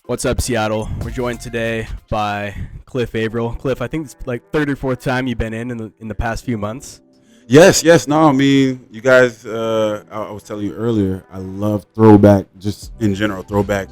What's up, Seattle? We're joined today by Cliff Avril. Cliff, I think it's like third or fourth time you've been in the past few months. Yes. No, I mean, you guys. I was telling you earlier. I love throwback, just in general, throwback.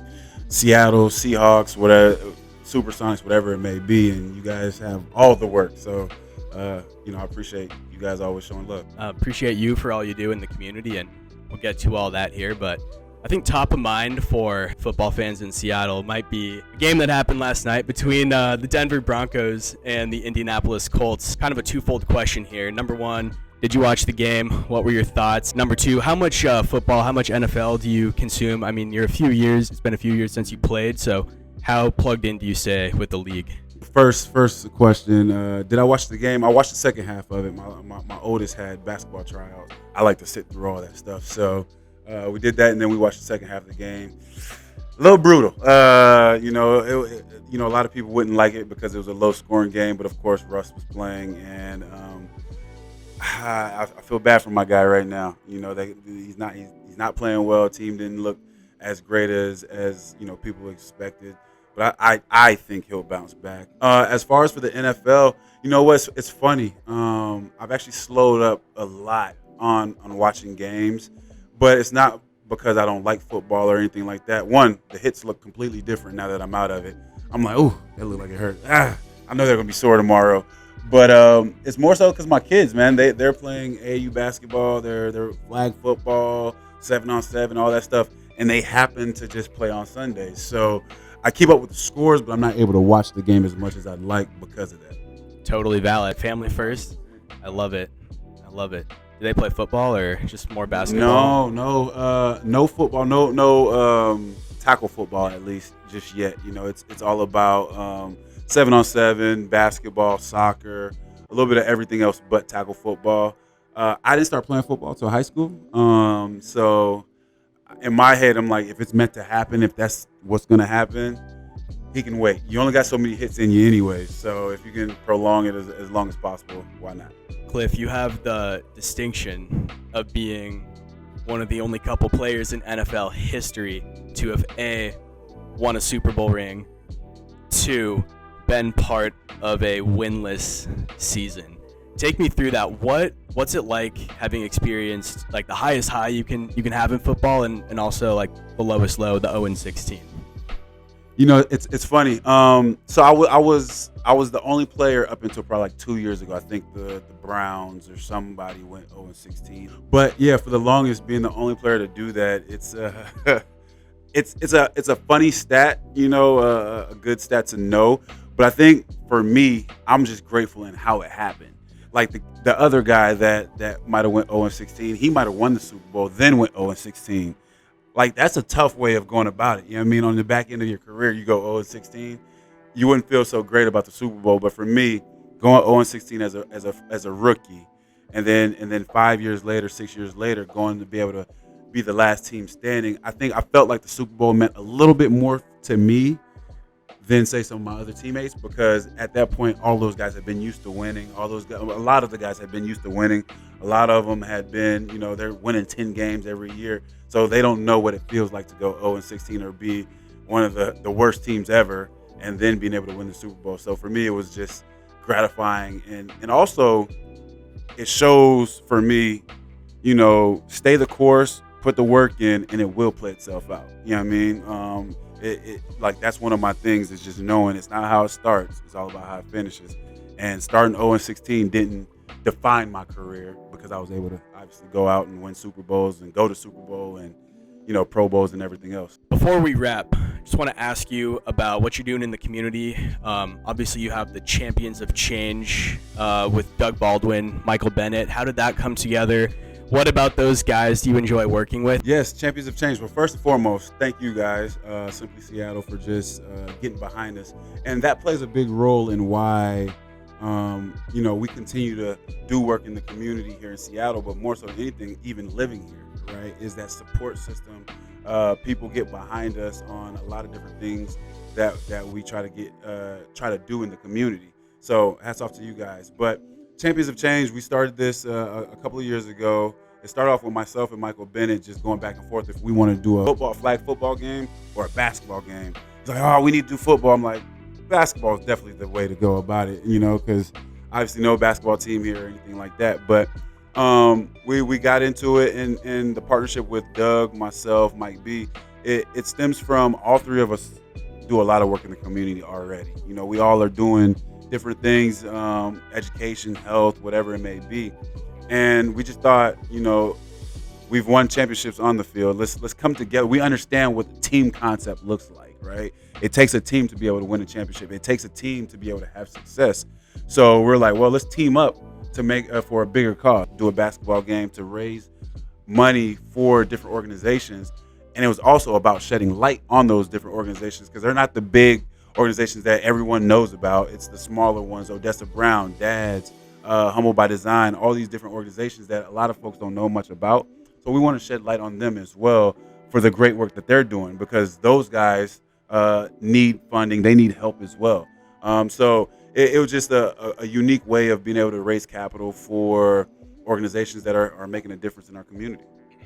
Seattle Seahawks, whatever, Supersonics, whatever it may be, and you guys have all the work. So, I appreciate you guys always showing love. Appreciate you for all you do in the community, and we'll get to all that here. But I think top of mind for football fans in Seattle might be a game that happened last night between the Denver Broncos and the Indianapolis Colts. Kind of a twofold question here. Number one, did you watch the game? What were your thoughts? Number two, how much football, how much NFL do you consume? I mean, it's been a few years since you played, so how plugged in do you stay with the league? First question. Did I watch the game? I watched the second half of it. My oldest had basketball tryouts. I like to sit through all that stuff, so we did that, and then we watched the second half of the game. A little brutal. A lot of people wouldn't like it because it was a low-scoring game, but of course Russ was playing, and I feel bad for my guy right now. He's not playing well. Team didn't look as great as people expected, but I think he'll bounce back. As far as for the NFL, you know what? It's funny. I've actually slowed up a lot on watching games, but it's not because I don't like football or anything like that. One, the hits look completely different now that I'm out of it. I'm like, ooh, that looked like it hurt. I know they're gonna be sore tomorrow. But it's more so because my kids, man, they're playing AAU basketball, they're flag football, 7-on-7, all that stuff, and they happen to just play on Sundays. So I keep up with the scores, but I'm not able to watch the game as much as I'd like because of that. Totally valid. Family first. I love it. Do they play football or just more basketball? No football, no tackle football at least just yet. It's all about 7-on-7, basketball, soccer, a little bit of everything else but tackle football. I didn't start playing football until high school. So in my head, I'm like, if it's meant to happen, if that's what's going to happen, he can wait. You only got so many hits in you anyway. So if you can prolong it as long as possible, why not? Cliff, you have the distinction of being one of the only couple players in NFL history to have A, won a Super Bowl ring, 2, been part of a winless season. Take me through that. What's it like having experienced like the highest high you can have in football and also like the lowest low, the 0-16? It's funny. So I was the only player up until probably like 2 years ago. I think the Browns or somebody went 0-16. But yeah, for the longest, being the only player to do that, it's it's a funny stat, a good stat to know. But I think for me, I'm just grateful in how it happened. Like the other guy that might have went 0-16, he might have won the Super Bowl, then went 0-16. Like, that's a tough way of going about it. You know what I mean? On the back end of your career, you go 0-16. You wouldn't feel so great about the Super Bowl. But for me, going 0-16 as a rookie, and then 5 years later, 6 years later, going to be able to be the last team standing, I think I felt like the Super Bowl meant a little bit more to me than say some of my other teammates, because at that point, all those guys had been used to winning. A lot of the guys had been used to winning. A lot of them had been, they're winning 10 games every year. So they don't know what it feels like to go 0-16 or be one of the worst teams ever and then being able to win the Super Bowl. So for me, it was just gratifying. And also, it shows for me, stay the course, put the work in, and it will play itself out. You know what I mean? Like, that's one of my things, is just knowing it's not how it starts, it's all about how it finishes. And starting 0-16 didn't define my career, because I was able to obviously go out and win Super Bowls and go to Super Bowl and Pro Bowls and everything else. Before we wrap, I just want to ask you about what you're doing in the community. Obviously, you have the Champions of Change with Doug Baldwin, Michael Bennett. How did that come together? What about those guys do you enjoy working with? Yes, Champions of Change. Well, first and foremost, thank you guys, Simply Seattle, for just getting behind us. And that plays a big role in why, we continue to do work in the community here in Seattle, but more so than anything, even living here, right, is that support system. People get behind us on a lot of different things that we try to do in the community. So hats off to you guys. But Champions of Change, we started this a couple of years ago. It started off with myself and Michael Bennett just going back and forth if we want to do a flag football game or a basketball game. He's like, oh, we need to do football. I'm like, basketball is definitely the way to go about it, because obviously no basketball team here or anything like that. But we got into it in the partnership with Doug, myself, Mike B. It stems from all three of us do a lot of work in the community already. We all are doing different things, education, health, whatever it may be. And we just thought, we've won championships on the field. Let's come together. We understand what the team concept looks like, right? It takes a team to be able to win a championship. It takes a team to be able to have success. So we're like, well, let's team up to make for a bigger cause. Do a basketball game to raise money for different organizations. And it was also about shedding light on those different organizations, because they're not the big organizations that everyone knows about. It's the smaller ones, Odessa Brown, Dads, Humble by Design, all these different organizations that a lot of folks don't know much about. So we want to shed light on them as well for the great work that they're doing, because those guys need funding. They need help as well. So it was just a unique way of being able to raise capital for organizations that are making a difference in our community.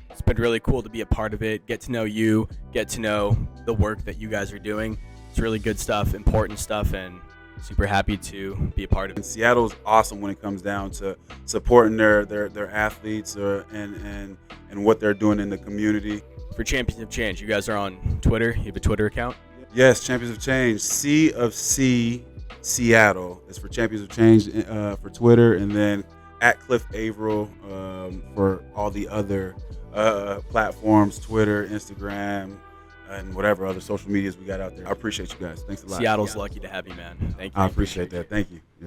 It's been really cool to be a part of it, get to know you, get to know the work that you guys are doing. It's really good stuff, important stuff, and super happy to be a part of it. And Seattle's awesome when it comes down to supporting their athletes and what they're doing in the community. For Champions of Change, you guys are on Twitter. You have a Twitter account? Yes, Champions of Change. C of C Seattle is for Champions of Change for Twitter, and then at Cliff Avril for all the other platforms, Twitter, Instagram, and whatever other social medias we got out there. I appreciate you guys. Thanks a lot. Seattle's lucky to have you, man. Thank you. I appreciate that. Thank you. Yes,